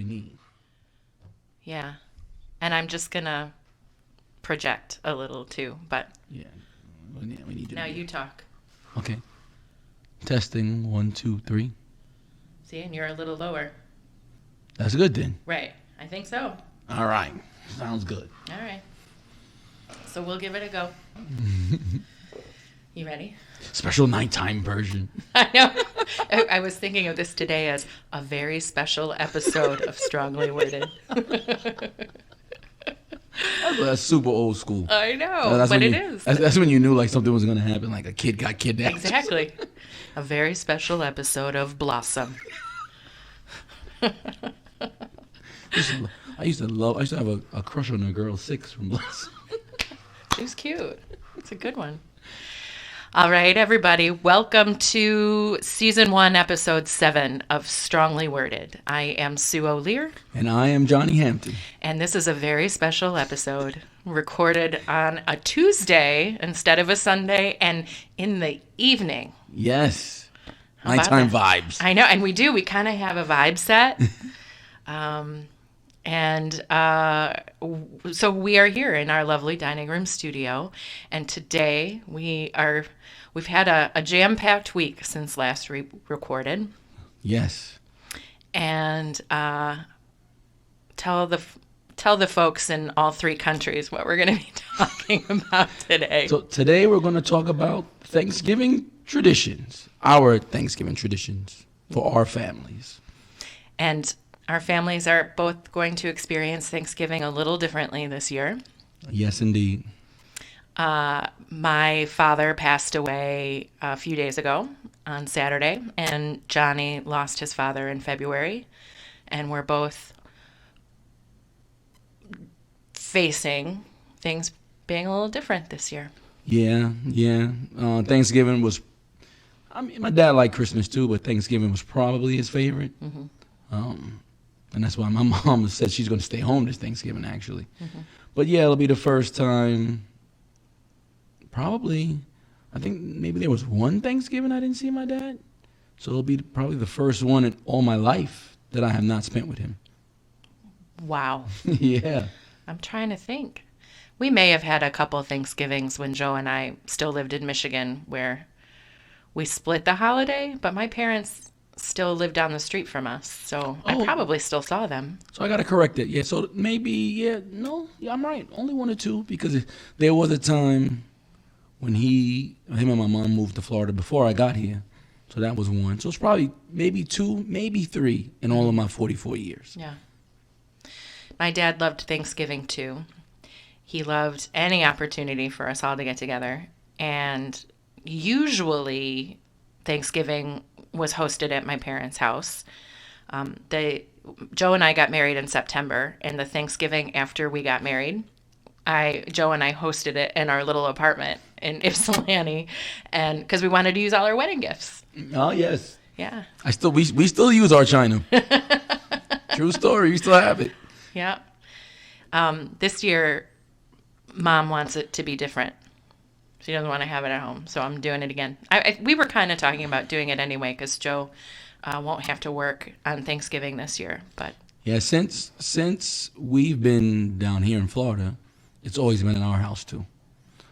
need. Yeah. And I'm just going to project a little too, but Yeah, we need now you talk. Okay. Testing 1, 2, 3. See, and you're a little lower. That's good then. Right. I think so. All right. Sounds good. All right. So we'll give it a go. You ready? Special nighttime version. I know. I was thinking of this today as a very special episode of Strongly Worded. That's super old school. I know, but it is. That's when you knew like something was going to happen, like a kid got kidnapped. Exactly. A very special episode of Blossom. I used to have a crush on a girl 6 from Blossom. She was cute. It's a good one. All right, everybody. Welcome to Season 1, Episode 7 of Strongly Worded. I am Sue O'Lear. And I am Johnny Hampton. And this is a very special episode recorded on a Tuesday instead of a Sunday and in the evening. Yes. Nighttime vibes. I know, and we do. We kind of have a vibe set. So we are here in our lovely dining room studio, and today we've had a jam-packed week since last recorded. Yes. And tell the folks in all 3 countries what we're going to be talking about today. So today we're going to talk about Thanksgiving traditions, our Thanksgiving traditions for our families. And our families are both going to experience Thanksgiving a little differently this year. Yes, indeed. My father passed away a few days ago on Saturday, and Johnny lost his father in February, and we're both facing things being a little different this year. Yeah. Thanksgiving was, my dad liked Christmas too, but Thanksgiving was probably his favorite. Mm-hmm. And that's why my mom said she's going to stay home this Thanksgiving, actually. Mm-hmm. But yeah, it'll be the first time, probably, I think maybe there was one Thanksgiving I didn't see my dad. So it'll be probably the first one in all my life that I have not spent with him. Wow. Yeah. I'm trying to think. We may have had a couple of Thanksgivings when Joe and I still lived in Michigan where we split the holiday, but my parents still lived down the street from us, so I probably still saw them. So I got to correct it. Yeah, so maybe, I'm right. Only 1 or 2, because there was a time when him and my mom moved to Florida before I got here. So that was 1. So it's probably maybe 2, maybe 3 in all of my 44 years. Yeah. My dad loved Thanksgiving too. He loved any opportunity for us all to get together. And usually Thanksgiving was hosted at my parents' house. Joe and I got married in September, and the Thanksgiving after we got married, Joe and I hosted it in our little apartment in Ypsilanti, and because we wanted to use all our wedding gifts. Oh yes. Yeah. We still use our china. True story. We still have it. Yeah. This year, Mom wants it to be different. She doesn't want to have it at home, so I'm doing it again. We were kind of talking about doing it anyway because Joe won't have to work on Thanksgiving this year. But yeah, since we've been down here in Florida, it's always been in our house too.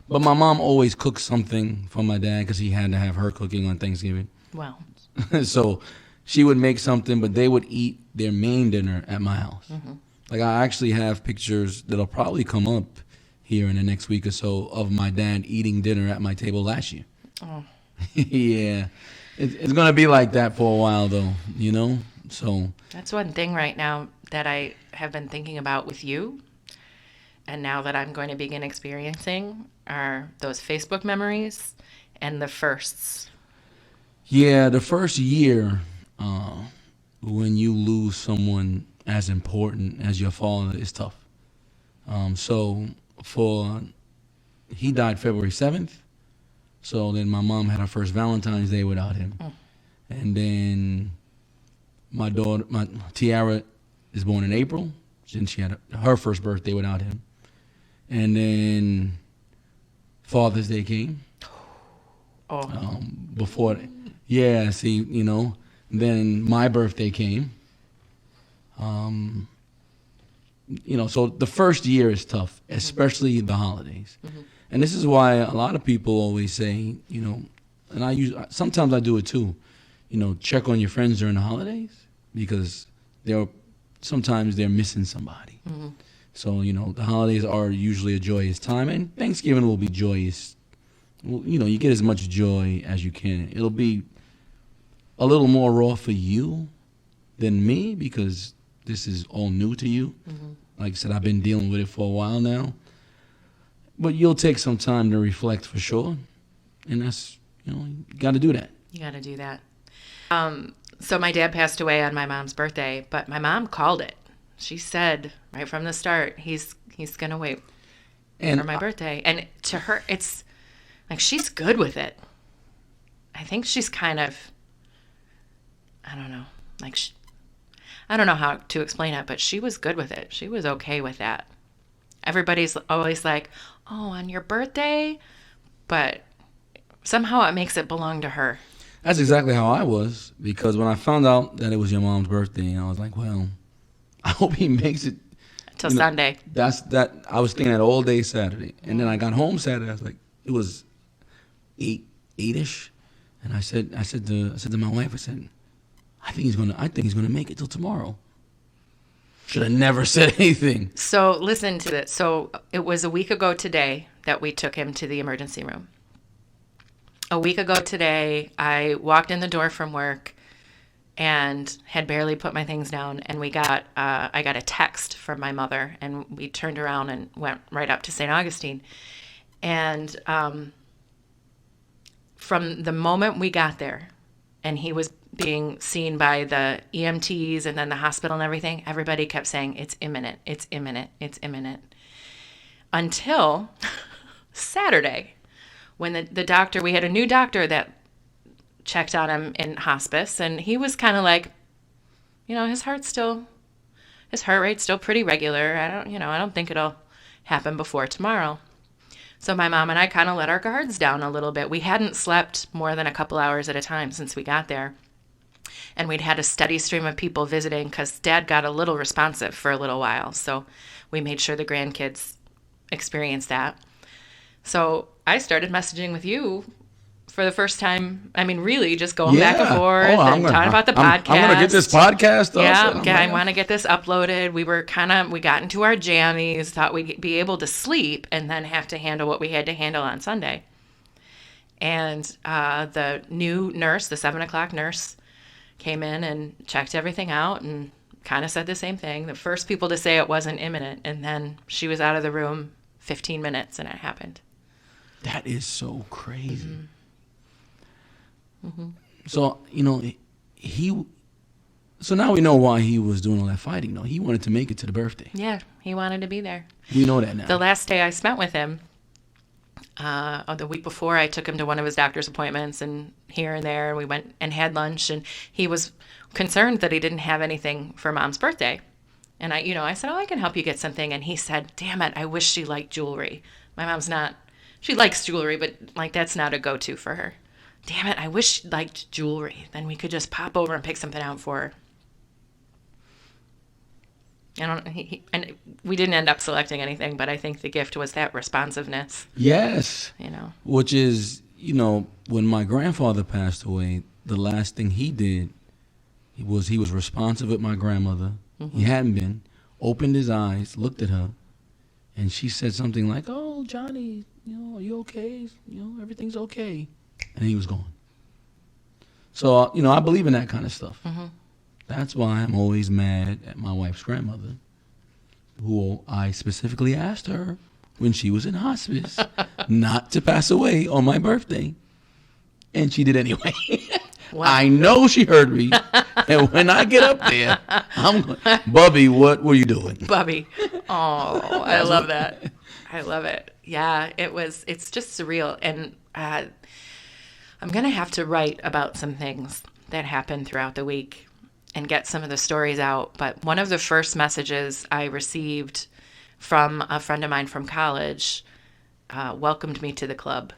But my mom always cooks something for my dad because he had to have her cooking on Thanksgiving. Well, so she would make something, but they would eat their main dinner at my house. Mm-hmm. Like I actually have pictures that'll probably come up here in the next week or so of my dad eating dinner at my table last year. Oh. Yeah. It's going to be like that for a while, though, you know? So that's one thing right now that I have been thinking about with you, and now that I'm going to begin experiencing, are those Facebook memories and the firsts. Yeah, the first year when you lose someone as important as your father is tough. He died February 7th. So then my mom had her first Valentine's Day without him. Mm. And then my daughter, Tiara, is born in April. Then she had her first birthday without him. And then Father's Day came. Oh. Then my birthday came. So the first year is tough, especially the holidays. And this is why a lot of people always say, and sometimes I do it too, check on your friends during the holidays because sometimes they're missing somebody. So, the holidays are usually a joyous time, and Thanksgiving will be joyous. Well, you get as much joy as you can. It'll be a little more raw for you than me because this is all new to you. Like I said, I've been dealing with it for a while now. But you'll take some time to reflect for sure. And that's, you got to do that. You got to do that. So my dad passed away on my mom's birthday, but my mom called it. She said right from the start, he's going to wait for my birthday. And to her, it's like she's good with it. I think she's kind of, I don't know, I don't know how to explain it, but she was good with it. She was okay with that. Everybody's always like, oh, on your birthday? But somehow it makes it belong to her. That's exactly how I was, because when I found out that it was your mom's birthday, I was like, well, I hope he makes it till Sunday. I was thinking that all day Saturday. And then I got home Saturday. I was like, it was 8-ish. And I said to my wife, I think he's gonna make it till tomorrow. Should have never said anything. So listen to this. So it was a week ago today that we took him to the emergency room. A week ago today, I walked in the door from work and had barely put my things down, and I got a text from my mother, and we turned around and went right up to St. Augustine. And from the moment we got there, and he was being seen by the EMTs and then the hospital and everything, everybody kept saying, it's imminent, it's imminent, it's imminent. Until Saturday, when the doctor, we had a new doctor that checked on him in hospice, and he was kind of like, his heart rate's still pretty regular. I don't think it'll happen before tomorrow. So my mom and I kind of let our guards down a little bit. We hadn't slept more than a couple hours at a time since we got there. And we'd had a steady stream of people visiting because Dad got a little responsive for a little while. So we made sure the grandkids experienced that. So I started messaging with you for the first time. I mean, really just going back and forth and talking about the podcast. I'm going to get this podcast. I want to get this uploaded. We got into our jammies, thought we'd be able to sleep and then have to handle what we had to handle on Sunday. And the new nurse, the 7 o'clock nurse, came in and checked everything out and kind of said the same thing. The first people to say it wasn't imminent, and then she was out of the room 15 minutes and it happened. That is so crazy. Mm-hmm. So, so now we know why he was doing all that fighting, though. He wanted to make it to the birthday. Yeah, he wanted to be there. We know that now. The last day I spent with him, the week before, I took him to one of his doctor's appointments and here and there, and we went and had lunch, and he was concerned that he didn't have anything for Mom's birthday. And I said, I can help you get something. And he said, damn it, I wish she liked jewelry. My mom's she likes jewelry, but that's not a go-to for her. Damn it, I wish she liked jewelry. Then we could just pop over and pick something out for her. And we didn't end up selecting anything, but I think the gift was that responsiveness. Yes. Which is, when my grandfather passed away, the last thing he did he was responsive with my grandmother. Mm-hmm. He hadn't been. Opened his eyes, looked at her, and she said something like, "Oh, Johnny, are you okay? Everything's okay." And he was gone. So, I believe in that kind of stuff. Mm-hmm. That's why I'm always mad at my wife's grandmother, who I specifically asked her when she was in hospice not to pass away on my birthday. And she did anyway. Wow. I know she heard me. And when I get up there, I'm going, Bubby, what were you doing? Bubby. Oh, I love that. I love it. Yeah, it's just surreal. And I'm going to have to write about some things that happened throughout the week and get some of the stories out. But one of the first messages I received from a friend of mine from college welcomed me to the club.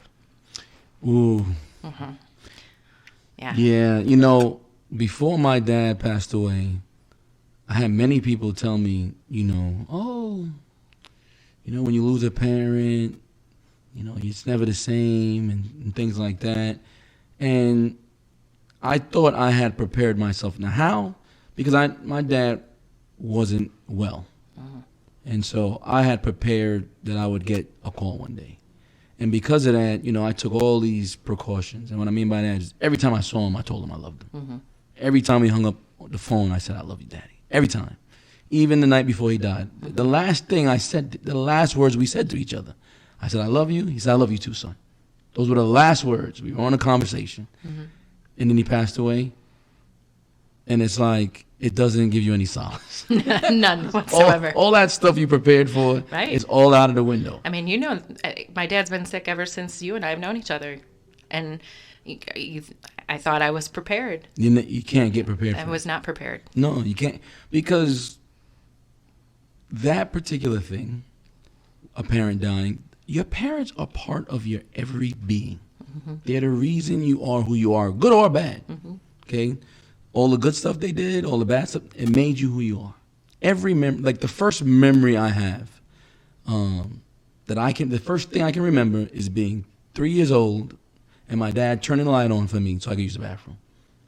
Ooh. Mm-hmm. Yeah. Yeah, before my dad passed away, I had many people tell me, when you lose a parent, it's never the same and things like that. And I thought I had prepared myself. Now, how? Because my dad wasn't well. And so I had prepared that I would get a call one day. And because of that, I took all these precautions. And what I mean by that is every time I saw him, I told him I loved him. Mm-hmm. Every time we hung up the phone, I said, I love you, Daddy. Every time. Even the night before he died. The last thing I said, the last words we said to each other, I said, I love you. He said, I love you too, son. Those were the last words. We were on a conversation. Mm-hmm. And then he passed away. And it's like, it doesn't give you any solace. None whatsoever. All that stuff you prepared for is all out of the window. I mean, my dad's been sick ever since you and I have known each other. And I thought I was prepared. You can't get prepared for it. I was not prepared. No, you can't. Because that particular thing, a parent dying, your parents are part of your every being. Mm-hmm. They're the reason you are who you are, good or bad. Mm-hmm. Okay? All the good stuff they did, all the bad stuff, it made you who you are. Like the first memory I have, the first thing I can remember is being 3 years old and my dad turning the light on for me so I could use the bathroom.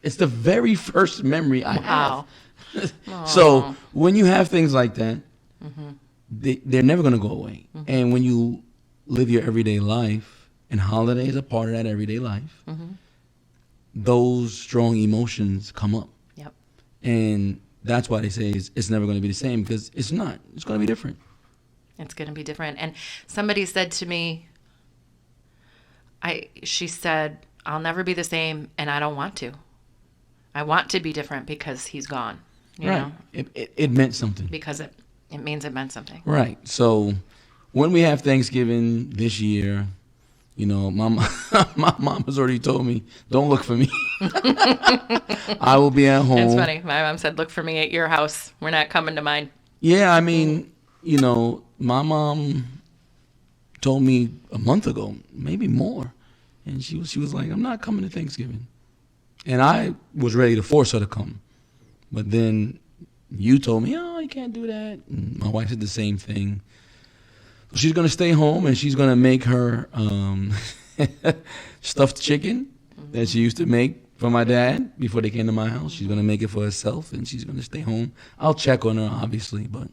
It's the very first memory I have. So when you have things like that, mm-hmm. they're never going to go away. Mm-hmm. And when you live your everyday life, and holidays are part of that everyday life, mm-hmm. those strong emotions come up. Yep. And that's why they say it's never going to be the same, because it's not. It's going to be different. It's going to be different. And somebody said to me, she said, I'll never be the same, and I don't want to. I want to be different because he's gone. You know? It meant something. Because it means it meant something. Right. So when we have Thanksgiving this year, my mom has already told me, don't look for me. I will be at home. It's funny. My mom said, look for me at your house. We're not coming to mine. Yeah, I mean, my mom told me a month ago, maybe more. And she was like, I'm not coming to Thanksgiving. And I was ready to force her to come. But then you told me, oh, you can't do that. And my wife said the same thing. She's going to stay home, and she's going to make her stuffed chicken that she used to make for my dad before they came to my house. She's going to make it for herself, and she's going to stay home. I'll check on her, obviously, but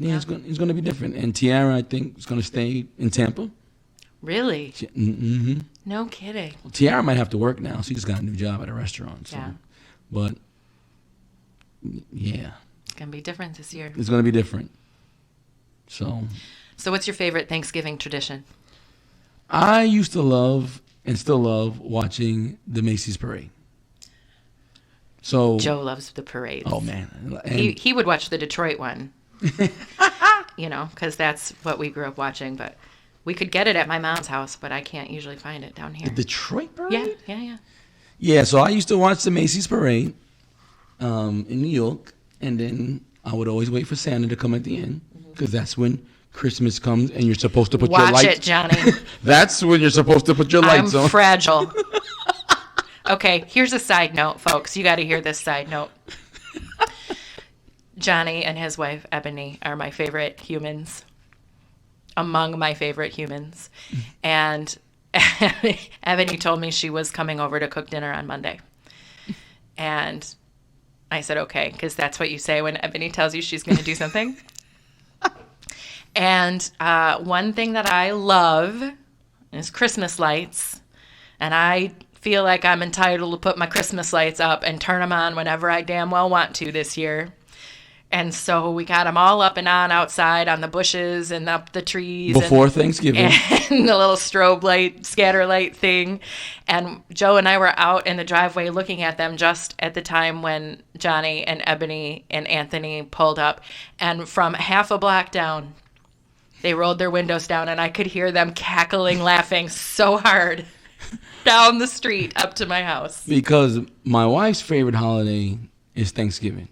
it's going to be different. And Tiara, I think, is going to stay in Tampa. Really? Mm-hmm. No kidding. Well, Tiara might have to work now. She just got a new job at a restaurant. So. Yeah. But, yeah. It's going to be different this year. It's going to be different. So what's your favorite Thanksgiving tradition? I used to love and still love watching the Macy's parade. So Joe loves the parades. Oh, man. He would watch the Detroit one, because that's what we grew up watching. But we could get it at my mom's house, but I can't usually find it down here. The Detroit parade? Yeah. Yeah, so I used to watch the Macy's parade in New York, and then I would always wait for Santa to come at the end, because that's when Christmas comes and you're supposed to put your lights. Watch it, Johnny. That's when you're supposed to put your lights on. I'm fragile. Okay, here's a side note, folks. You got to hear this side note. Johnny and his wife, Ebony, are my favorite humans. Among my favorite humans. And Ebony told me she was coming over to cook dinner on Monday. And I said, okay, because that's what you say when Ebony tells you she's going to do something. And one thing that I love is Christmas lights. And I feel like I'm entitled to put my Christmas lights up and turn them on whenever I damn well want to this year. And so we got them all up and on outside on the bushes and up the trees. Before Thanksgiving. And the little strobe light, scatter light thing. And Joe and I were out in the driveway looking at them just at the time when Johnny and Ebony and Anthony pulled up. And from half a block down, they rolled their windows down, and I could hear them cackling, laughing so hard down the street up to my house. Because my wife's favorite holiday is Thanksgiving.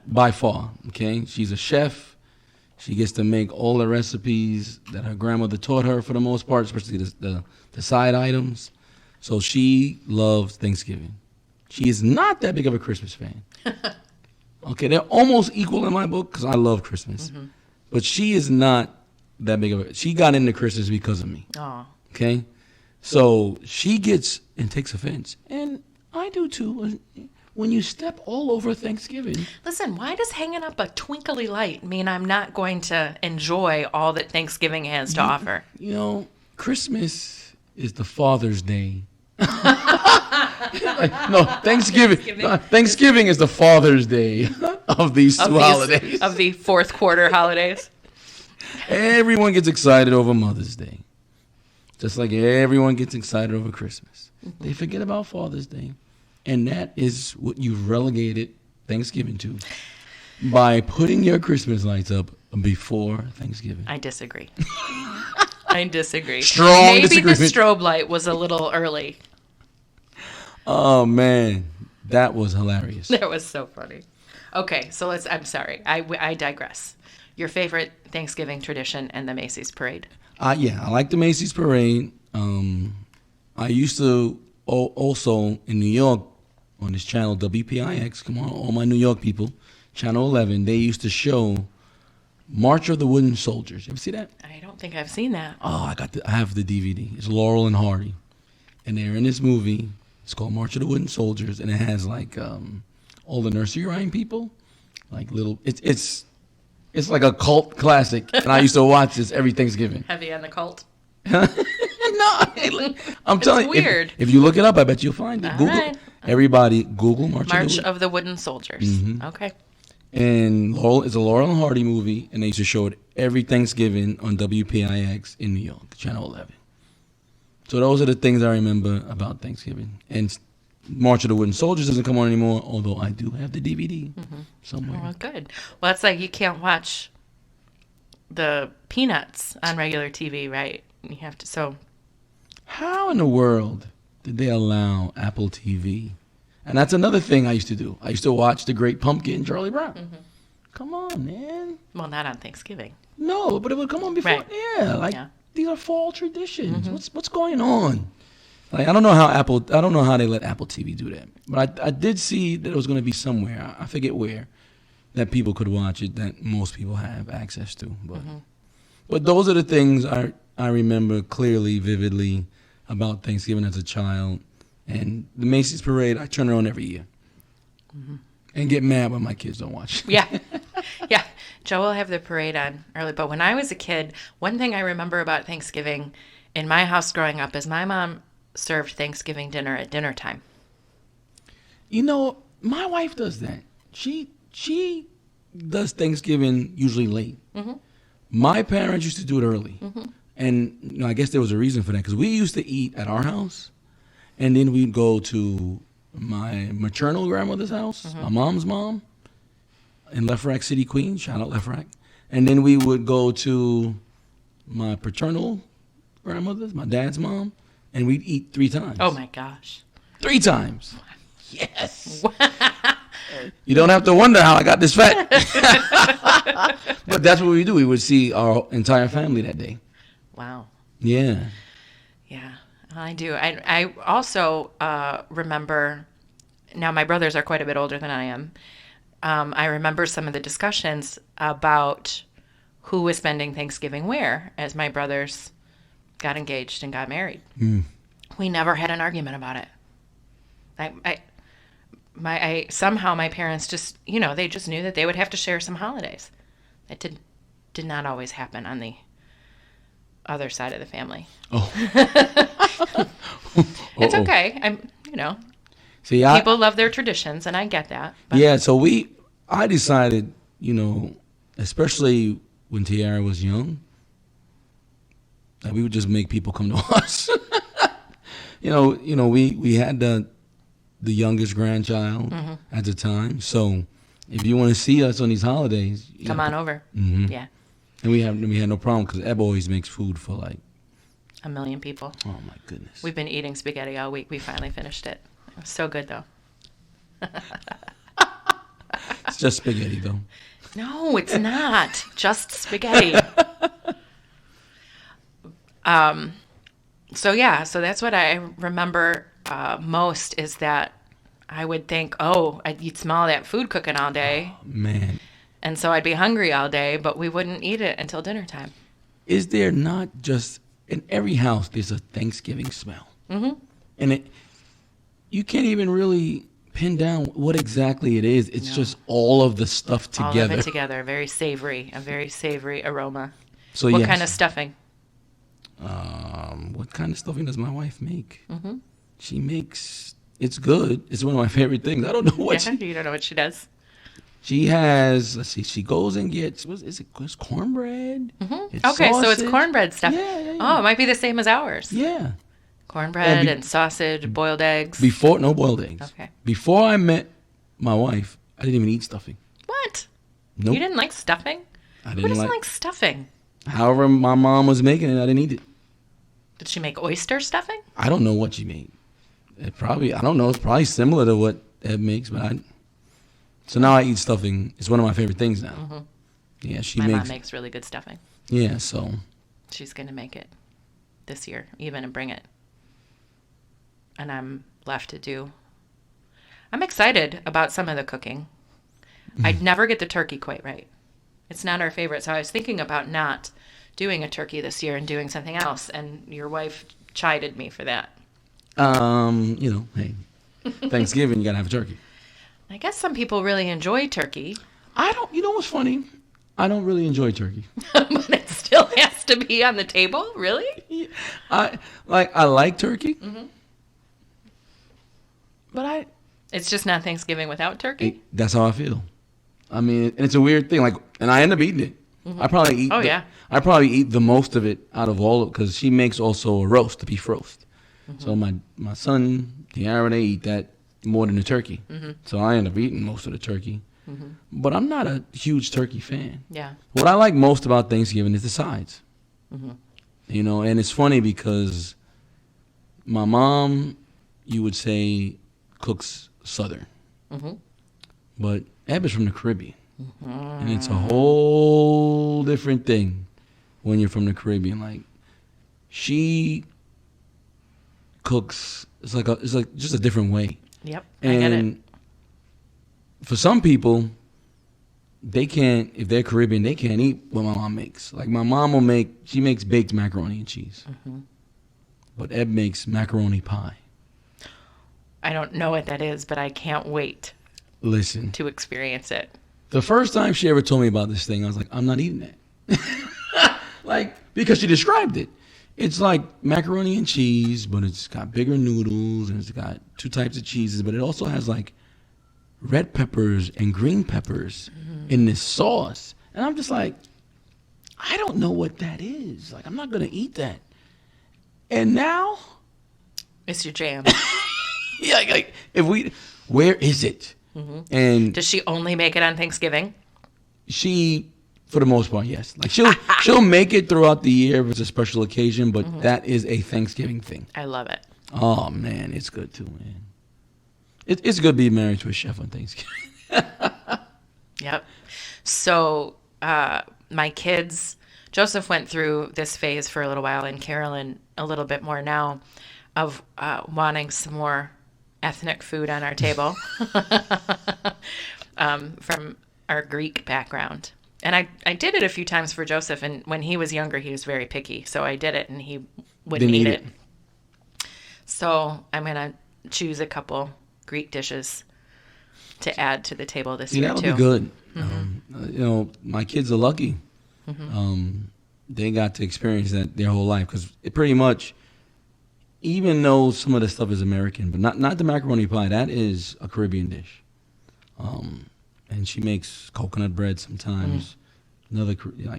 By far, okay? She's a chef. She gets to make all the recipes that her grandmother taught her for the most part, especially the side items. So she loves Thanksgiving. She is not that big of a Christmas fan. Okay, they're almost equal in my book because I love Christmas. Mm-hmm. But she is not that big of a... She got into Christmas because of me. Oh. Okay? So she gets and takes offense. And I do too. When you step all over Thanksgiving... Listen, why does hanging up a twinkly light mean I'm not going to enjoy all that Thanksgiving has to offer? You know, Christmas is the Father's Day. No, Thanksgiving is the Father's Day of these two holidays. Of the fourth quarter holidays. Everyone gets excited over Mother's Day. Just like everyone gets excited over Christmas. Mm-hmm. They forget about Father's Day. And that is what you've relegated Thanksgiving to by putting your Christmas lights up before Thanksgiving. I disagree. I disagree. Strong Maybe disagreement. the strobe light was a little early. Oh, man. That was hilarious. That was so funny. Okay, so I'm sorry. I digress. Your favorite Thanksgiving tradition and the Macy's parade? Yeah, I like the Macy's parade. I used to also in New York on this channel, WPIX, come on, all my New York people, Channel 11, they used to show March of the Wooden Soldiers. You ever see that? I don't think I've seen that. Oh, I have the DVD. It's Laurel and Hardy. And they're in this movie. It's called March of the Wooden Soldiers, and it has like all the nursery rhyme people, like little. It's like a cult classic, and I used to watch this every Thanksgiving. Heavy on the cult. No, I'm telling you. Weird. If you look it up, I bet you'll find it. All Google. right. Everybody, Google March of the Wooden Soldiers. Mm-hmm. Okay. And it's a Laurel and Hardy movie, and they used to show it every Thanksgiving on WPIX in New York, Channel 11. So those are the things I remember about Thanksgiving. And March of the Wooden Soldiers doesn't come on anymore, although I do have the DVD somewhere. Well, good. Well, it's like you can't watch the Peanuts on regular TV, right? You have to. So, how in the world did they allow Apple TV? And that's another thing I used to do. I used to watch The Great Pumpkin, Charlie Brown. Mm-hmm. Come on, man. Well, not on Thanksgiving. No, but it would come on before. Right. Yeah, these are fall traditions. Mm-hmm. What's going on? Like, I don't know how they let Apple TV do that. But I did see that it was going to be somewhere. I forget where that people could watch it that most people have access to. But those are the things I remember clearly, vividly about Thanksgiving as a child. And the Macy's parade, I turn it on every year. Mm-hmm. And get mad when my kids don't watch. Yeah. Yeah. Joe will have the parade on early. But when I was a kid, one thing I remember about Thanksgiving in my house growing up is my mom served Thanksgiving dinner at dinner time. You know, my wife does that. She does Thanksgiving usually late. Mm-hmm. My parents used to do it early. Mm-hmm. And you know, I guess there was a reason for that because we used to eat at our house. And then we'd go to my maternal grandmother's house, my mom's mom, in Lefrak City, Queens. Shout out Lefrak. And then we would go to my paternal grandmother's, my dad's mom, and we'd eat 3 times. Oh, my gosh. 3 times. Yes. You don't have to wonder how I got this fat. But that's what we do. We would see our entire family that day. Wow. Yeah. Yeah. I do. I also remember, now my brothers are quite a bit older than I am. I remember some of the discussions about who was spending Thanksgiving where as my brothers got engaged and got married. Mm. We never had an argument about it. Somehow my parents just, they just knew that they would have to share some holidays. That did not always happen on the other side of the family. Oh. It's okay. See, people love their traditions, and I get that. But. Yeah, so I decided, especially when Tiara was young, that we would just make people come to us. We had the youngest grandchild at the time, so if you want to see us on these holidays, come on over. Mm-hmm. Yeah. And we had no problem because Eb always makes food for like 1 million people. Oh my goodness. We've been eating spaghetti all week. We finally finished it. It was so good though. It's just spaghetti though. No, it's not. Just spaghetti. So that's what I remember most is that I would think, you'd smell that food cooking all day. Oh, man. And so I'd be hungry all day, but we wouldn't eat it until dinner time. Is there not just, in every house, there's a Thanksgiving smell? Mm-hmm. And you can't even really pin down what exactly it is. It's just all of the stuff together. All of it together. A very savory aroma. So what kind of stuffing? What kind of stuffing does my wife make? Mm-hmm. She makes, it's good. It's one of my favorite things. I don't know what you don't know what she does. She has, let's see, she goes and gets, it's cornbread? Mm-hmm. It's okay, sausage. So it's cornbread stuff. Yeah. Oh, it might be the same as ours. Yeah. Cornbread and sausage, boiled eggs. No boiled eggs. Okay. Before I met my wife, I didn't even eat stuffing. What? Nope. You didn't like stuffing? Who doesn't like stuffing? However my mom was making it, I didn't eat it. Did she make oyster stuffing? I don't know what she made. I don't know. It's probably similar to what Ed makes, but so now I eat stuffing. It's one of my favorite things now. Mm-hmm. Yeah, my mom makes really good stuffing. Yeah, so. She's going to make it this year, even, and bring it. And I'm left to do. I'm excited about some of the cooking. I'd never get the turkey quite right. It's not our favorite. So I was thinking about not doing a turkey this year and doing something else. And your wife chided me for that. Hey, Thanksgiving, you got to have a turkey. I guess some people really enjoy turkey. You know what's funny? I don't really enjoy turkey. But it still has to be on the table? Really? Yeah. I like turkey. Mm-hmm. But it's just not Thanksgiving without turkey? That's how I feel. I mean, and it's a weird thing. And I end up eating it. Mm-hmm. I probably eat. I probably eat the most of it out of all, because she makes also a beef roast. Mm-hmm. So my son, Tiara, they eat that more than the turkey. Mm-hmm. So I end up eating most of the turkey. Mm-hmm. But I'm not a huge turkey fan. Yeah. What I like most about Thanksgiving is the sides. Mm-hmm. And it's funny because my mom, you would say, cooks Southern. Mm-hmm. But Eb is from the Caribbean. Mm-hmm. And it's a whole different thing when you're from the Caribbean. Like, she cooks, it's like just a different way. Yep, and I get it. For some people, they can't, if they're Caribbean, they can't eat what my mom makes. Like, my mom she makes baked macaroni and cheese. Mm-hmm. But Eb makes macaroni pie. I don't know what that is, but I can't wait to experience it. The first time she ever told me about this thing, I was like, I'm not eating that. Because she described it. It's like macaroni and cheese, but it's got bigger noodles, and it's got 2 types of cheeses, but it also has like red peppers and green peppers in this sauce. And I'm just like, I don't know what that is. Like, I'm not going to eat that. And now? It's your jam. Yeah, like, where is it? Mm-hmm. And does she only make it on Thanksgiving? She, for the most part, yes. Like, she'll make it throughout the year if it's a special occasion, but that is a Thanksgiving thing. I love it. Oh man, it's good too, man. It's good to be married to a chef on Thanksgiving. Yep. So my kids, Joseph went through this phase for a little while, and Carolyn a little bit more now, of wanting some more ethnic food on our table from our Greek background. And I did it a few times for Joseph, and when he was younger, he was very picky. So I did it, and he wouldn't eat it. So I'm going to choose a couple Greek dishes to add to the table this year, that'll too. Be good. Mm-hmm. My kids are lucky. Mm-hmm. They got to experience that their whole life, because it pretty much, even though some of the stuff is American, but not the macaroni pie, that is a Caribbean dish. And she makes coconut bread sometimes.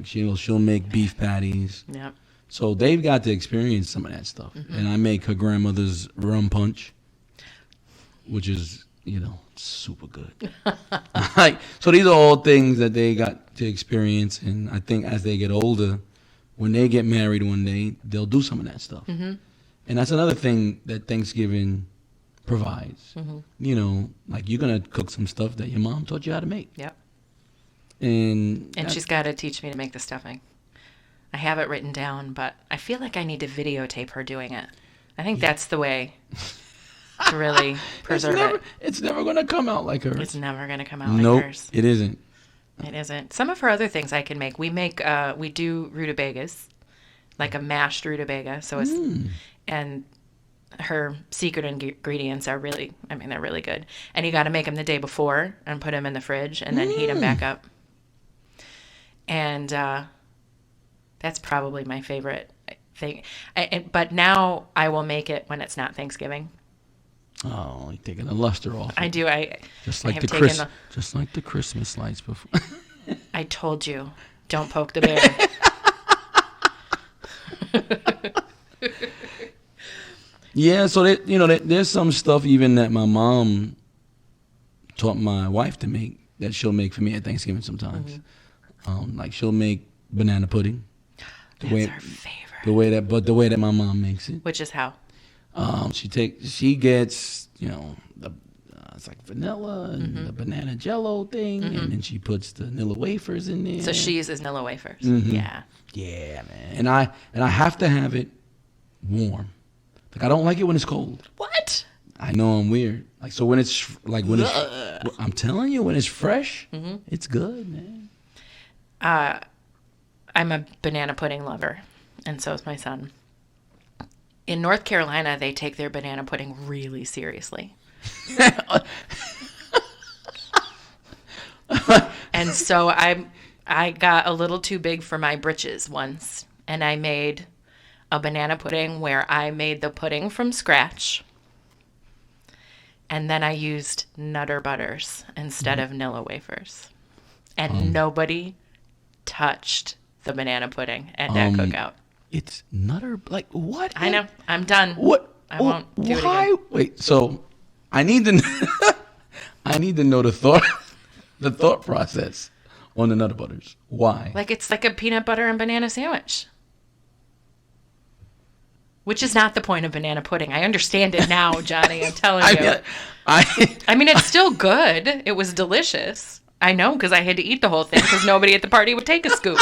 She'll make beef patties. Yeah. So they've got to experience some of that stuff. Mm-hmm. And I make her grandmother's rum punch, which is, super good. So these are all things that they got to experience. And I think as they get older, when they get married one day, they'll do some of that stuff. Mm-hmm. And that's another thing that Thanksgiving provides. Mm-hmm. You're going to cook some stuff that your mom taught you how to make. Yep. And she's got to teach me to make the stuffing. I have it written down, but I feel like I need to videotape her doing it. I think that's the way. to really preserve it. It's never going to come out like hers. It's never going to come out like hers. It isn't. It isn't. Some of her other things I can make. We do rutabagas, like a mashed rutabaga. So it's, and her secret ingredients are they're really good. And you got to make them the day before and put them in the fridge and then heat them back up. And that's probably my favorite thing. But now I will make it when it's not Thanksgiving. Oh, you're taking the luster off. I do. Just like the Christmas lights before. I told you, don't poke the bear. Yeah, so there's some stuff even that my mom taught my wife to make that she'll make for me at Thanksgiving sometimes. Like she'll make banana pudding. That's her favorite. The way that my mom makes it. Which is how? She gets it's like vanilla and the banana jello thing, and then she puts the Nilla wafers in there. So she uses Nilla wafers. Yeah. Yeah, man. And I have to have it warm. Like I don't like it when it's cold. What? I know I'm weird. Like so when it's I'm telling you, when it's fresh, it's good, man. I'm a banana pudding lover, and so is my son. In North Carolina, they take their banana pudding really seriously. And so I got a little too big for my britches once, and I made a banana pudding where I made the pudding from scratch, and then I used Nutter Butters instead of Nilla wafers, and nobody touched the banana pudding at that cookout. It's Nutter, like what? I know. I'm done. What? I won't do it again. Wait, so I need to know the thought process on the Nutter Butters. Why? Like it's like a peanut butter and banana sandwich. Which is not the point of banana pudding. I understand it now, Johnny. I'm telling you. I mean, it's still good. It was delicious. I know, because I had to eat the whole thing because nobody at the party would take a scoop.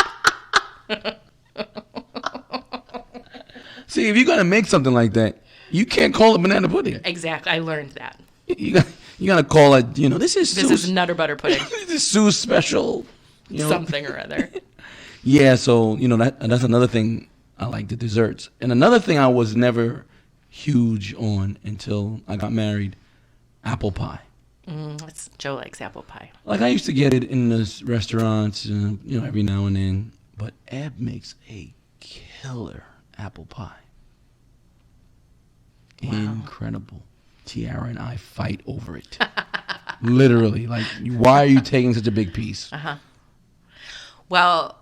See, if you're going to make something like that, you can't call it banana pudding. Exactly. I learned that. You got to call it, this is Nutter Butter pudding. This is Sue's special. Something or other. Yeah, so, that's another thing. I like the desserts. And another thing I was never huge on until I got married, apple pie. Joe likes apple pie. Like I used to get it in the restaurants, every now and then. But Eb makes a killer apple pie. Wow. Incredible. Tiara and I fight over it. Literally. Like, why are you taking such a big piece? Well,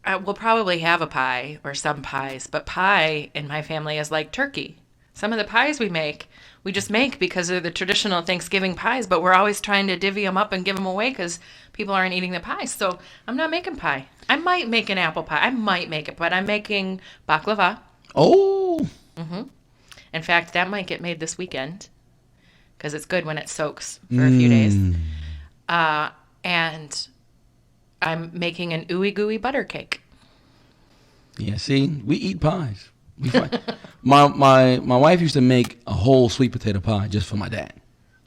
we'll probably have a pie or some pies, but pie in my family is like turkey. Some of the pies we just make because they're the traditional Thanksgiving pies, but we're always trying to divvy them up and give them away because people aren't eating the pies. So I'm not making pie. I might make an apple pie. I might make it, but I'm making baklava. Oh. In fact, that might get made this weekend because it's good when it soaks for a few days. And I'm making an ooey gooey butter cake. Yeah, see, we eat pies. My wife used to make a whole sweet potato pie just for my dad.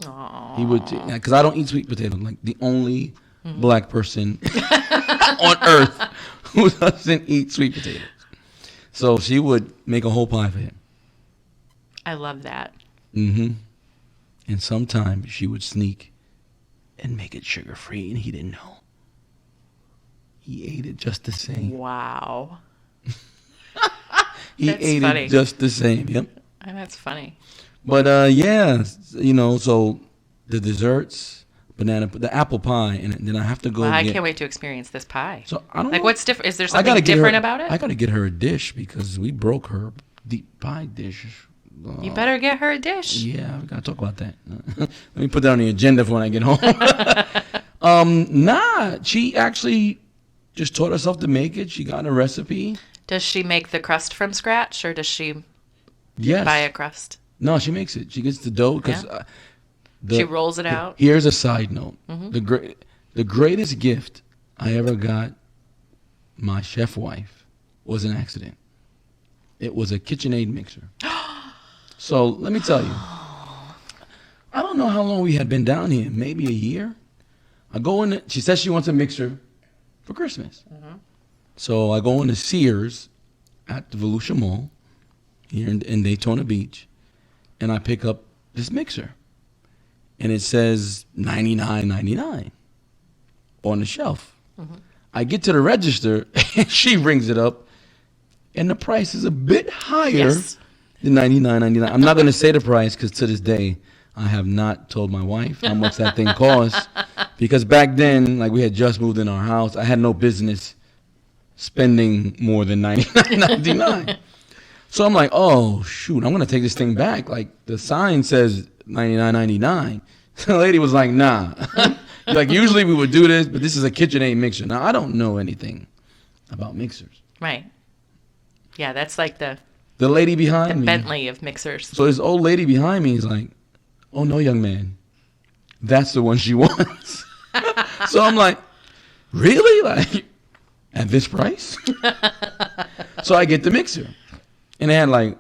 Aww. He would, because I don't eat sweet potato. Like the only black person on earth who doesn't eat sweet potatoes. So she would make a whole pie for him. I love that. And sometimes she would sneak and make it sugar free, and he didn't know. He ate it just the same. Wow. He ate it just the same. Yep. And that's funny. But so the desserts, the apple pie, and then I have to go. I can't wait to experience this pie. So I don't know. What's different? Is there something different about it? I got to get her a dish because we broke her deep pie dish. You better get her a dish. Yeah, we got to talk about that. Let me put that on the agenda for when I get home. She actually just taught herself to make it. She got a recipe. Does she make the crust from scratch, or does she buy a crust? No, she makes it. She gets the dough because she rolls it out. Here's a side note: the greatest gift I ever got my chef wife was an accident. It was a KitchenAid mixer. So let me tell you. I don't know how long we had been down here. Maybe a year. I go in. She says she wants a mixer for Christmas. Mm-hmm. So I go into Sears at the Volusia Mall here in Daytona Beach, and I pick up this mixer, and it says $99.99 on the shelf. Mm-hmm. I get to the register, and she rings it up, and the price is a bit higher than $99.99. I'm not going to say the price because to this day, I have not told my wife how much that thing costs because back then, like we had just moved in our house, I had no business spending more than $99.99. So I'm like, oh, shoot, I'm going to take this thing back. Like the sign says $99.99. The lady was like, nah. Like usually we would do this, but this is a KitchenAid mixer. Now, I don't know anything about mixers. Right. Yeah, that's like the lady behind me. Bentley of mixers. So this old lady behind me is like, oh, no, young man. That's the one she wants. So I'm like, really? Like, at this price? So I get the mixer. And it had, like,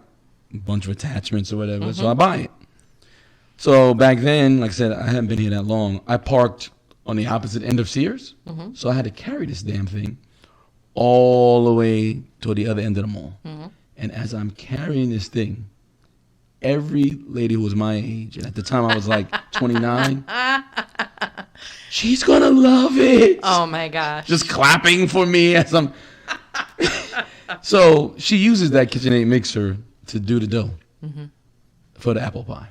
a bunch of attachments or whatever. Mm-hmm. So I buy it. So back then, like I said, I hadn't been here that long. I parked on the opposite end of Sears. Mm-hmm. So I had to carry this damn thing all the way to the other end of the mall. Mm-hmm. And as I'm carrying this thing, every lady who was my age, and at the time I was like 29, she's going to love it. Oh, my gosh. Just clapping for me as I'm... So she uses that KitchenAid mixer to do the dough for the apple pie.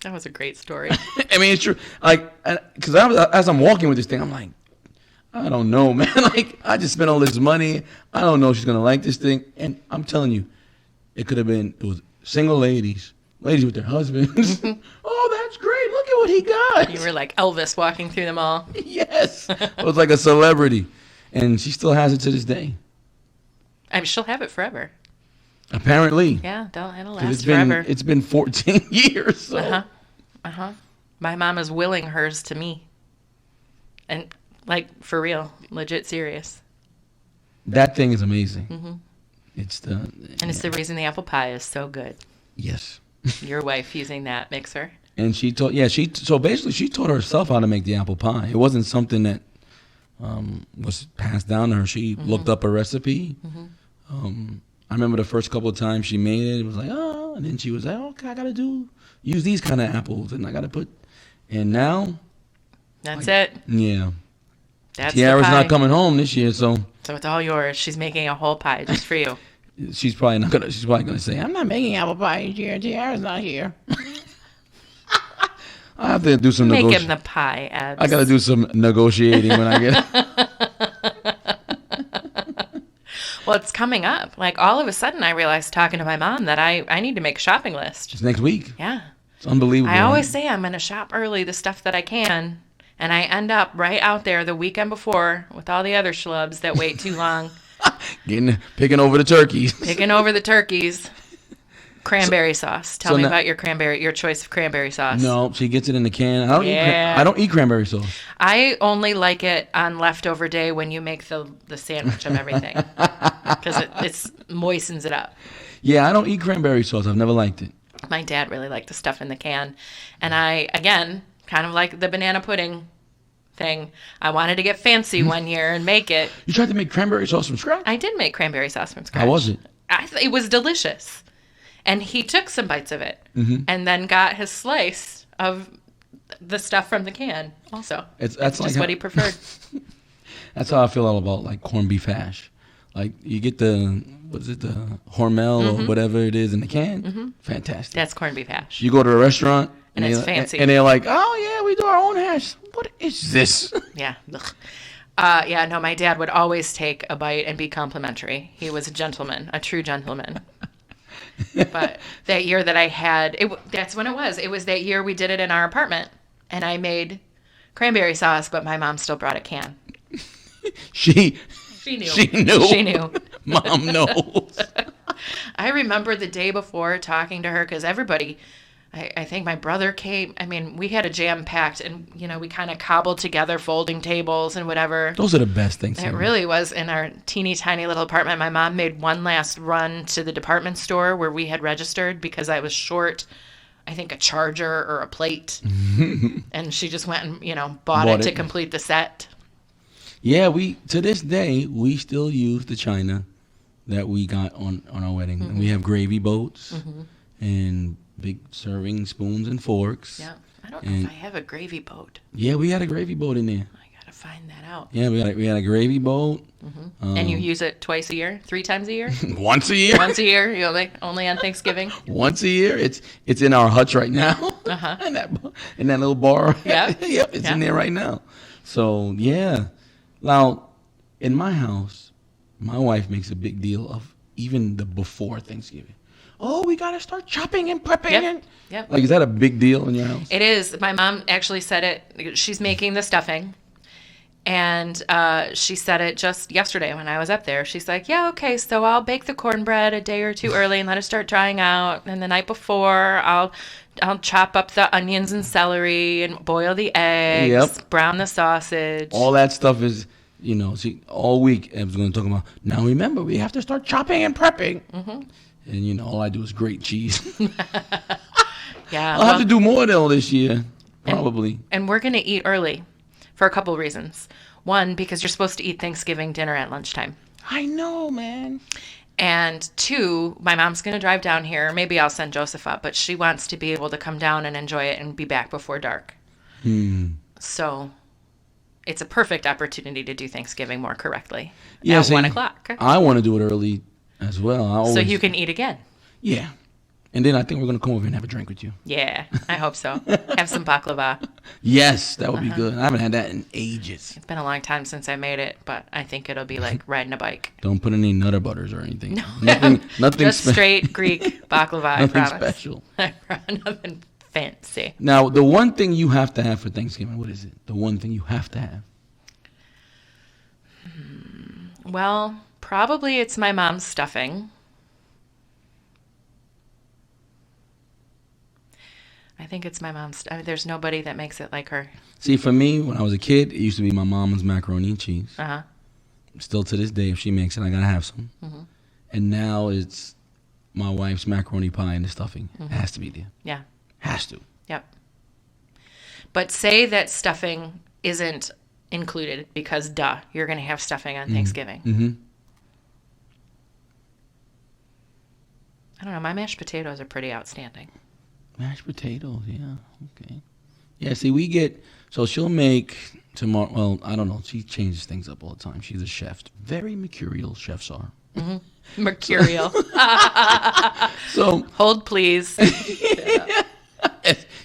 That was a great story. I mean, it's true. Like, because as I'm walking with this thing, I'm like, I don't know, man. Like, I just spent all this money. I don't know if she's going to like this thing. And I'm telling you, it was single ladies with their husbands. Oh, that's great. Look at what he got. You were like Elvis walking through the mall. Yes. I was like a celebrity. And she still has it to this day. I mean, she'll have it forever. Apparently. Yeah, it'll last forever. It's been 14 years. So. My mom is willing hers to me. And, like, for real, legit serious. That thing is amazing. Mm-hmm. It's the reason the apple pie is so good. Yes. Your wife using that mixer. And she taught herself how to make the apple pie. It wasn't something that was passed down to her. She looked up a recipe. Mm-hmm. I remember the first couple of times she made it, it was like, oh, and then she was like, okay, I got to use these kind of apples, and I got to put, and now. That's it. Yeah. That's Tiara's not coming home this year, so it's all yours. She's making a whole pie just for you. She's probably gonna say, I'm not making apple pie this year. Tiara's not here. I have to do some negotiating. Make him the pie, Abs. I got to do some negotiating when I get. Well, it's coming up. Like, all of a sudden, I realized talking to my mom that I need to make a shopping list. Just next week. Yeah. It's unbelievable. I always say I'm going to shop early, the stuff that I can, and I end up right out there the weekend before with all the other schlubs that wait too long. Picking over the turkeys. Cranberry sauce. Tell me about your choice of cranberry sauce. No, she gets it in the can. I don't eat cranberry sauce. I only like it on leftover day when you make the sandwich of everything. Because it moistens it up. Yeah, I don't eat cranberry sauce. I've never liked it. My dad really liked the stuff in the can. And I, again, kind of like the banana pudding thing. I wanted to get fancy one year and make it. You tried to make cranberry sauce from scratch? I did make cranberry sauce from scratch. How was it? It was delicious. And he took some bites of it and then got his slice of the stuff from the can also. That's just like what he preferred. That's how I feel all about like corned beef hash. Like you get the Hormel or whatever it is in the can. Mm-hmm. Fantastic. That's corned beef hash. You go to a restaurant and it's fancy. And they're like, oh yeah, we do our own hash. What is this? Yeah. No, my dad would always take a bite and be complimentary. He was a gentleman, a true gentleman. But that year that I had, that's when it was. It was that year we did it in our apartment, and I made cranberry sauce, but my mom still brought a can. She knew. She knew. Mom knows. I remember the day before talking to her, because everybody I think my brother came. I mean, we had a jam-packed, and, we kind of cobbled together folding tables and whatever. Those are the best things. It really was. In our teeny tiny little apartment, my mom made one last run to the department store where we had registered because I was short, I think, a charger or a plate. And she just went and, bought it to complete the set. Yeah, to this day, we still use the china that we got on our wedding. And we have gravy boats and big serving spoons and forks. Yeah. I don't know if I have a gravy boat. Yeah, we had a gravy boat in there. I got to find that out. Yeah, we had a gravy boat. And you use it twice a year? 3 times a year? Once a year. Once a year? You only on Thanksgiving? Once a year. It's in our hutch right now. in that little bar. Yeah. Yep, it's in there right now. So, yeah. Now, in my house, my wife makes a big deal of even the before Thanksgiving. Oh, we got to start chopping and prepping. Yep. Like, is that a big deal in your house? It is. My mom actually said it. She's making the stuffing. And she said it just yesterday when I was up there. She's like, yeah, okay, so I'll bake the cornbread a day or two early and let it start drying out. And the night before, I'll chop up the onions and celery and boil the eggs, brown the sausage. All that stuff is, all week I was going to talk about, now remember, we have to start chopping and prepping. And, all I do is grate cheese. Yeah. I'll have to do more though this year, probably. And we're going to eat early for a couple of reasons. One, because you're supposed to eat Thanksgiving dinner at lunchtime. I know, man. And 2, my mom's going to drive down here. Maybe I'll send Joseph up, but she wants to be able to come down and enjoy it and be back before dark. So it's a perfect opportunity to do Thanksgiving more correctly at 1 o'clock. I want to do it early as well. So you can eat again. Yeah. And then I think we're going to come over and have a drink with you. Yeah, I hope so. Have some baklava. Yes, that would be good. I haven't had that in ages. It's been a long time since I made it, but I think it'll be like riding a bike. Don't put any Nutter Butters or anything. No. Nothing Just straight Greek baklava, I promise. Nothing special. Nothing fancy. Now, the one thing you have to have for Thanksgiving, what is it? The one thing you have to have? Well, probably it's my mom's stuffing. I think it's my mom's. There's nobody that makes it like her. See, for me, when I was a kid, it used to be my mom's macaroni and cheese. Still to this day, if she makes it, I got to have some. And now it's my wife's macaroni pie and the stuffing. It has to be there. Yeah. Has to. Yep. But say that stuffing isn't included because, you're going to have stuffing on Thanksgiving. I don't know. My mashed potatoes are pretty outstanding. Mashed potatoes, yeah, okay. Yeah, see, so she'll make tomorrow, well, I don't know, she changes things up all the time. She's a chef. Very mercurial chefs are. Mercurial. So hold, please.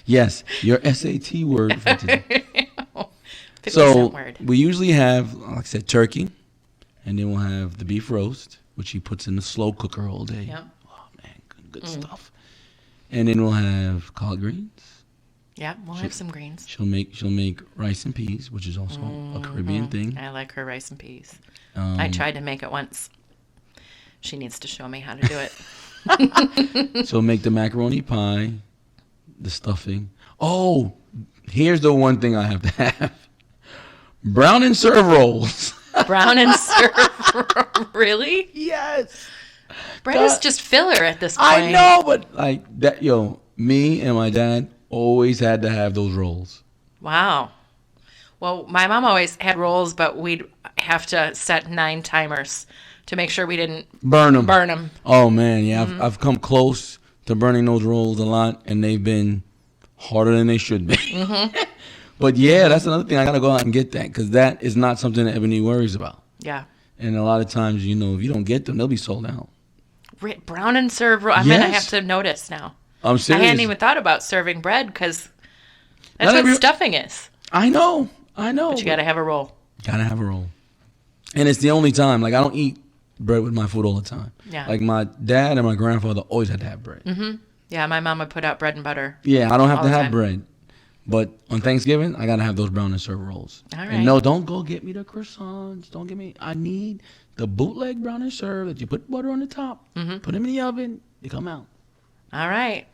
Yes, your SAT word for today. Word. We usually have, like I said, turkey, and then we'll have the beef roast, which she puts in the slow cooker all day. Yep. Oh, man, good stuff. And then we'll have collard greens. Yeah, we'll have some greens. She'll make rice and peas, which is also a Caribbean thing. I like her rice and peas. I tried to make it once. She needs to show me how to do it. So make the macaroni pie, the stuffing. Oh, here's the one thing I have to have. Brown and serve rolls. Brown and serve. Really? Yes. Bread is just filler at this point. I know, but like that, me and my dad always had to have those rolls. Wow. Well, my mom always had rolls, but we'd have to set 9 timers to make sure we didn't burn them. Oh, man, yeah. I've come close to burning those rolls a lot, and they've been harder than they should be. But, yeah, that's another thing. I got to go out and get that because that is not something that Ebony worries about. Yeah. And a lot of times, if you don't get them, they'll be sold out. Brown and serve roll. I'm going to have to notice now. I'm serious. I hadn't even thought about serving bread because that's what stuffing is. I know. But you got to have a roll. Got to have a roll. And it's the only time. Like, I don't eat bread with my food all the time. Yeah. Like, my dad and my grandfather always had to have bread. Yeah, my mom would put out bread and butter. Yeah, I don't have to have bread. But on Thanksgiving, I got to have those brown and serve rolls. All right. And no, don't go get me the croissants. I need the bootleg brown and serve that you put butter on the top. Put them in the oven. They come out. All right.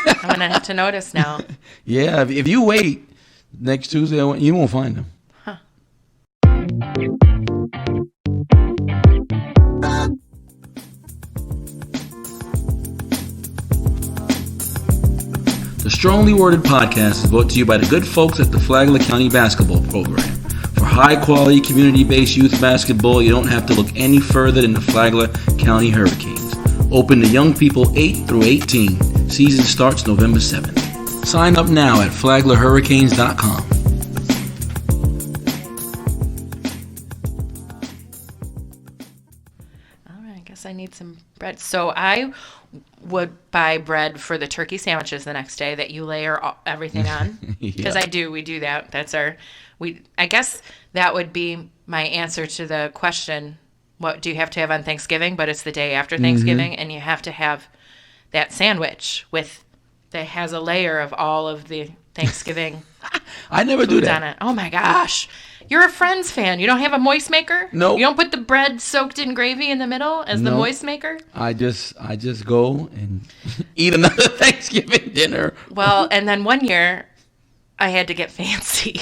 I'm going to have to notice now. Yeah, if you wait next Tuesday, you won't find them. Huh. The Strongly Worded podcast is brought to you by the good folks at the Flagler County Basketball Program. For high-quality, community-based youth basketball, you don't have to look any further than the Flagler County Hurricanes. Open to young people 8 through 18. Season starts November 7th. Sign up now at flaglerhurricanes.com. All right, I guess I need some bread. So I would buy bread for the turkey sandwiches the next day that you layer everything on. Because we do that. I guess that would be my answer to the question, what do you have to have on Thanksgiving? But it's the day after Thanksgiving, and you have to have that sandwich that has a layer of all of the Thanksgiving. I never do that. On it. Oh my gosh. You're a Friends fan. You don't have a moist maker? No. You don't put the bread soaked in gravy in the middle as the moist maker? I just go and eat another Thanksgiving dinner. Well, and then one year I had to get fancy.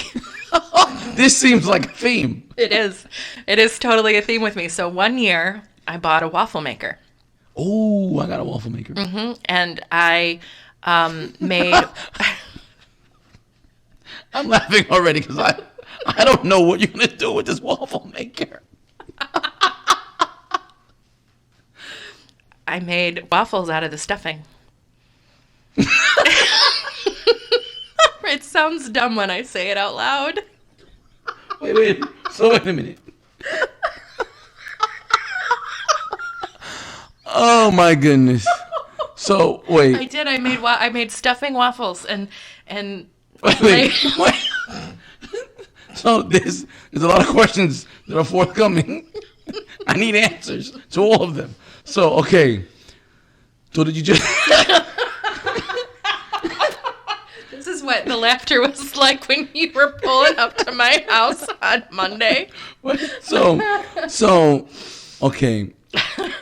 This seems like a theme. It is. It is totally a theme with me. So one year I bought a waffle maker. Oh, I got a waffle maker. And I made... I'm laughing already because I don't know what you're going to do with this waffle maker. I made waffles out of the stuffing. It sounds dumb when I say it out loud. Wait. So wait a minute. Oh my goodness. So wait. I did. I made stuffing waffles and wait. So there's a lot of questions that are forthcoming. I need answers to all of them. So okay. So did you just? This is what the laughter was like when you were pulling up to my house on Monday. So okay.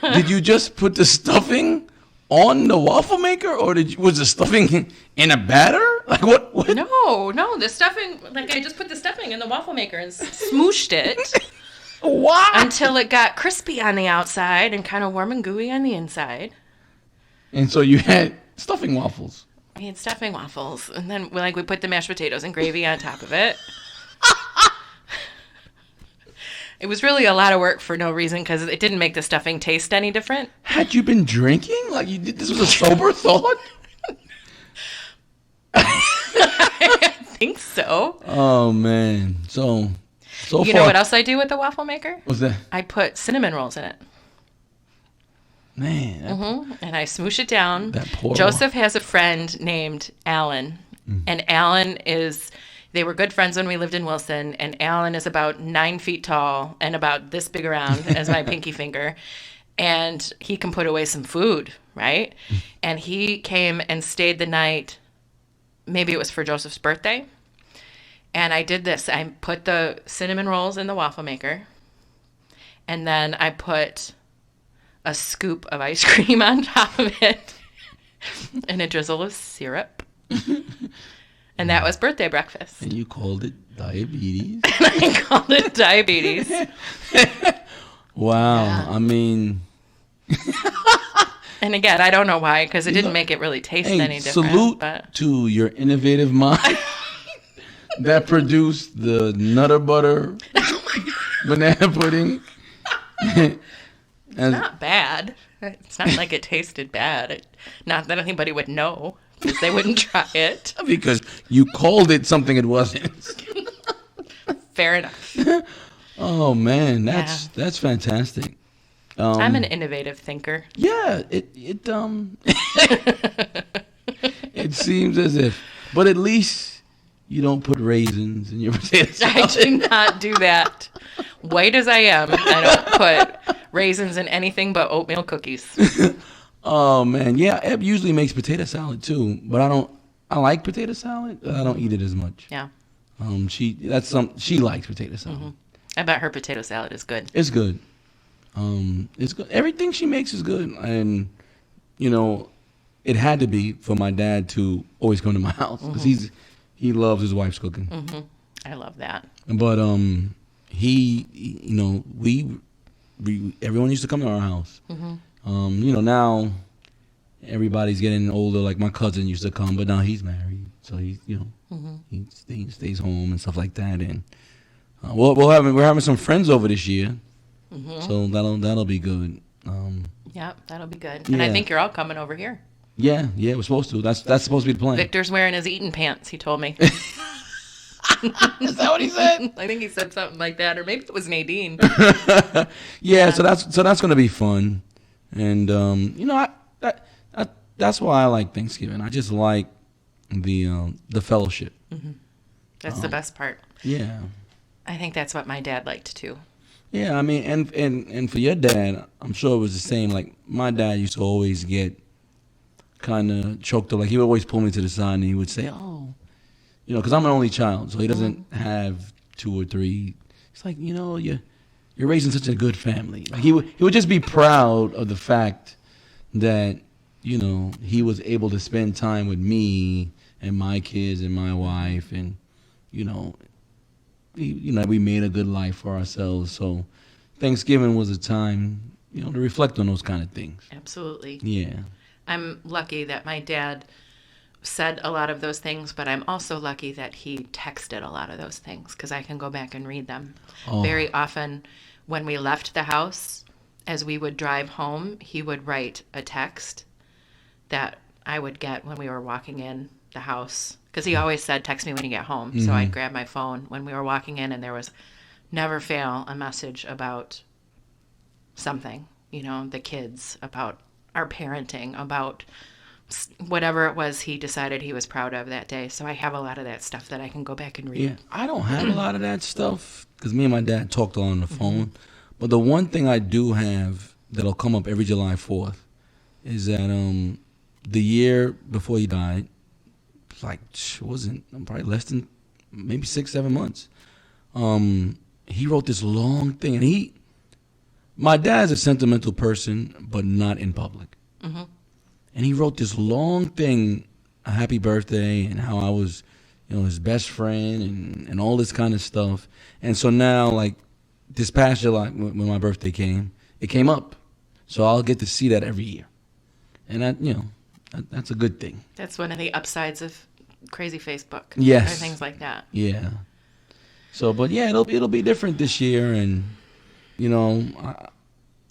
Did you just put the stuffing on the waffle maker, or was the stuffing in a batter? Like what? No, the stuffing. Like I just put the stuffing in the waffle maker and smooshed it. Why? Until it got crispy on the outside and kind of warm and gooey on the inside. And so you had stuffing waffles. We had stuffing waffles, and then we put the mashed potatoes and gravy on top of it. It was really a lot of work for no reason because it didn't make the stuffing taste any different. Had you been drinking? Like you did? This was a sober thought? I think so. Oh man. So you know what else I do with the waffle maker? What's that? I put cinnamon rolls in it. Man. And I smoosh it down. That poor Joseph has a friend named Alan. And Alan they were good friends when we lived in Wilson. And Alan is about 9 feet tall and about this big around as my pinky finger. And he can put away some food, right? And he came and stayed the night. Maybe it was for Joseph's birthday. And I did this. I put the cinnamon rolls in the waffle maker. And then I put a scoop of ice cream on top of it. And a drizzle of syrup. And that was birthday breakfast. And you called it diabetes? And I called it diabetes. Wow. Yeah. I mean... And again, I don't know why, because it didn't make it really taste any different. Salute to your innovative mind that produced the Nutter Butter banana pudding. It's not bad. It's not like it tasted bad. Not that anybody would know, because they wouldn't try it. Because you called it something it wasn't. Fair enough. Oh man, that's fantastic. I'm an innovative thinker. Yeah, it it seems as if, but at least you don't put raisins in your potato salad. I do not do that. White as I am, I don't put raisins in anything but oatmeal cookies. Oh man, yeah, Eb usually makes potato salad too, but I like potato salad. I don't eat it as much. Yeah. She likes potato salad. Mm-hmm. I bet her potato salad is good. It's good. It's good. Everything she makes is good, and it had to be for my dad to always come to my house because he loves his wife's cooking. Mm-hmm. I love that. But everyone used to come to our house. Mm-hmm. Now everybody's getting older. Like my cousin used to come, but now he's married, so he stays home and stuff like that. And we're having some friends over this year, so that'll be good. Yeah, that'll be good. And I think you're all coming over here. Yeah, we're supposed to. That's supposed to be the plan. Victor's wearing his eating pants. He told me. Is that what he said? I think he said something like that, or maybe it was Nadine. Yeah, so that's gonna be fun, and that's why I like Thanksgiving. I just like the fellowship. Mm-hmm. That's the best part. Yeah, I think that's what my dad liked too. Yeah, I mean, and for your dad, I'm sure it was the same. Like my dad used to always get kind of choked up. Like he would always pull me to the side and he would say, "Oh, because I'm an only child, so he doesn't have 2 or 3. It's like, you're raising such a good family." Like he would just be proud of the fact that he was able to spend time with me and my kids and my wife, and we made a good life for ourselves. So Thanksgiving was a time to reflect on those kind of things. Absolutely. Yeah. I'm lucky that my dad said a lot of those things, but I'm also lucky that he texted a lot of those things because I can go back and read them. Oh. Very often when we left the house, as we would drive home, he would write a text that I would get when we were walking in the house, because he always said, "Text me when you get home." Mm-hmm. So I'd grab my phone when we were walking in, and there was never fail a message about something, the kids, about our parenting, about whatever it was he decided he was proud of that day. So I have a lot of that stuff that I can go back and read. Yeah, I don't have a lot of that stuff because me and my dad talked on the phone. But the one thing I do have that'll come up every July 4th is that the year before he died, probably less than maybe 6-7 months. He wrote this long thing, and my dad's a sentimental person, but not in public. Mm-hmm. And he wrote this long thing, a happy birthday, and how I was, his best friend, and all this kind of stuff. And so now, like this past July, when my birthday came, it came up. So I'll get to see that every year, and that's a good thing. That's one of the upsides of crazy Facebook. Yes. Or things like that. Yeah. So, but yeah, it'll be different this year, and I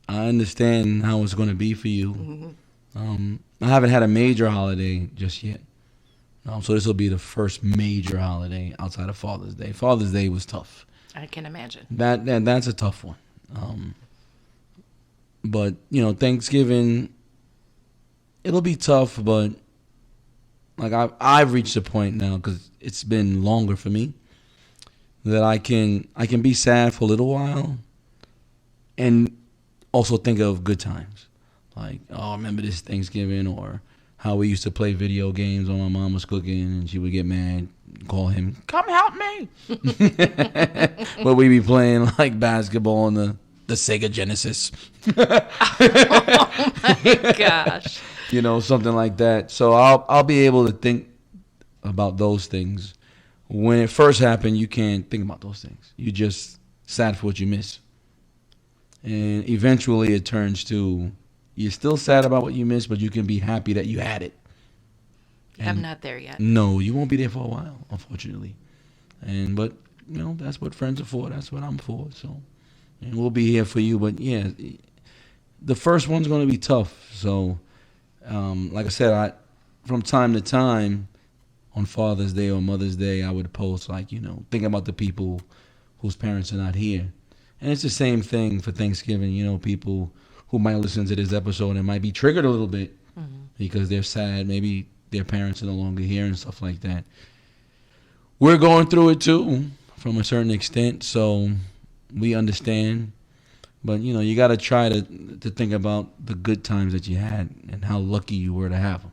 understand how it's going to be for you. Mm-hmm. I haven't had a major holiday just yet, so this will be the first major holiday outside of Father's Day. Father's Day was tough. I can imagine. That's a tough one. But Thanksgiving, it'll be tough, but like I've reached a point now, because it's been longer for me, that I can be sad for a little while and also think of good times. Like, oh, I remember this Thanksgiving, or how we used to play video games when my mom was cooking and she would get mad, call him, "Come help me." But we'd be playing like basketball on the Sega Genesis. Oh my gosh. Something like that. So I'll be able to think about those things. When it first happened, you can't think about those things. You just sad for what you miss. And eventually it turns to, you're still sad about what you missed, but you can be happy that you had it. And I'm not there yet. No, you won't be there for a while, unfortunately. But that's what friends are for. That's what I'm for. So, and we'll be here for you. But yeah, the first one's going to be tough. So, like I said, from time to time, on Father's Day or Mother's Day, I would post thinking about the people whose parents are not here. And it's the same thing for Thanksgiving. People who might listen to this episode and might be triggered a little bit because they're sad. Maybe their parents are no longer here and stuff like that. We're going through it too, from a certain extent, so we understand. But you got to try to think about the good times that you had and how lucky you were to have them.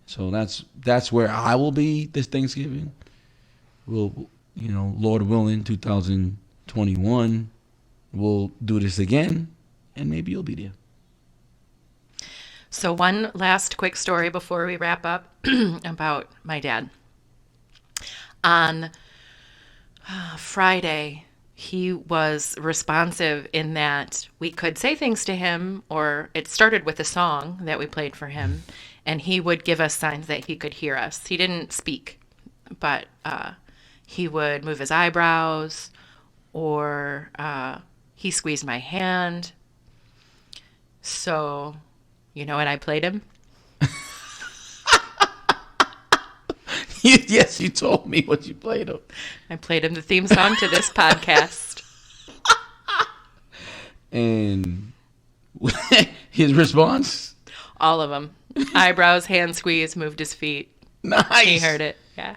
So that's where I will be this Thanksgiving. We'll, Lord willing, 2021, we'll do this again, and maybe you'll be there. So one last quick story before we wrap up about my dad. On Friday, he was responsive in that we could say things to him, or it started with a song that we played for him, and he would give us signs that he could hear us. He didn't speak, but he would move his eyebrows, or he squeezed my hand. So, you know what I played him? Yes, you told me what you played him. I played him the theme song to this podcast. And his response? All of them. Eyebrows, hand squeeze, moved his feet. Nice. He heard it. Yeah.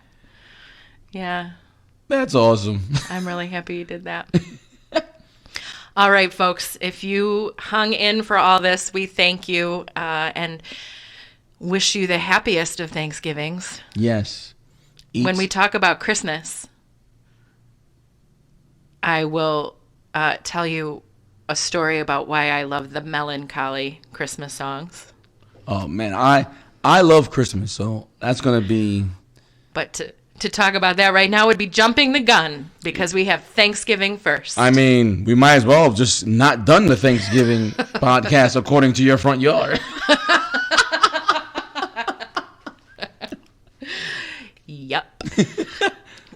Yeah. That's awesome. I'm really happy you did that. All right, folks. If you hung in for all this, we thank you and wish you the happiest of Thanksgivings. Yes. When we talk about Christmas, I will tell you a story about why I love the melancholy Christmas songs. Oh, man. I love Christmas, so that's going to be... But to talk about that right now would be jumping the gun, because we have Thanksgiving first. I mean, we might as well have just not done the Thanksgiving podcast according to your front yard. Yep.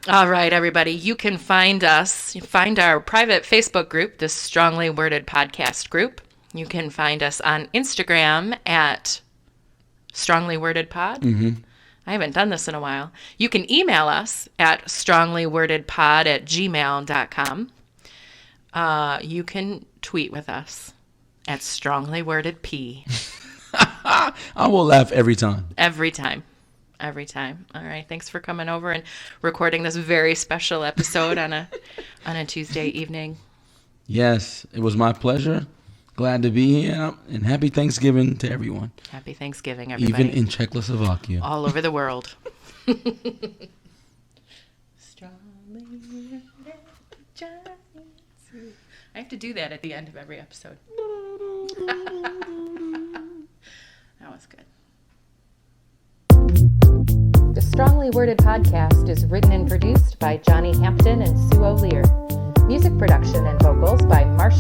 All right, everybody. You can find us, find our private Facebook group, the Strongly Worded Podcast group. You can find us on Instagram at Strongly Worded Pod. Mm-hmm. I haven't done this in a while. You can email us at stronglywordedpod@gmail.com. You can tweet with us at stronglywordedp. I will laugh every time. Every time. Every time. All right. Thanks for coming over and recording this very special episode on a Tuesday evening. Yes, it was my pleasure. Glad to be here, and happy Thanksgiving to everyone. Happy Thanksgiving, everybody. Even in Czechoslovakia. All over the world. I have to do that at the end of every episode. That was good. The Strongly Worded Podcast is written and produced by Johnny Hampton and Sue O'Lear. Music production and vocals by Marsha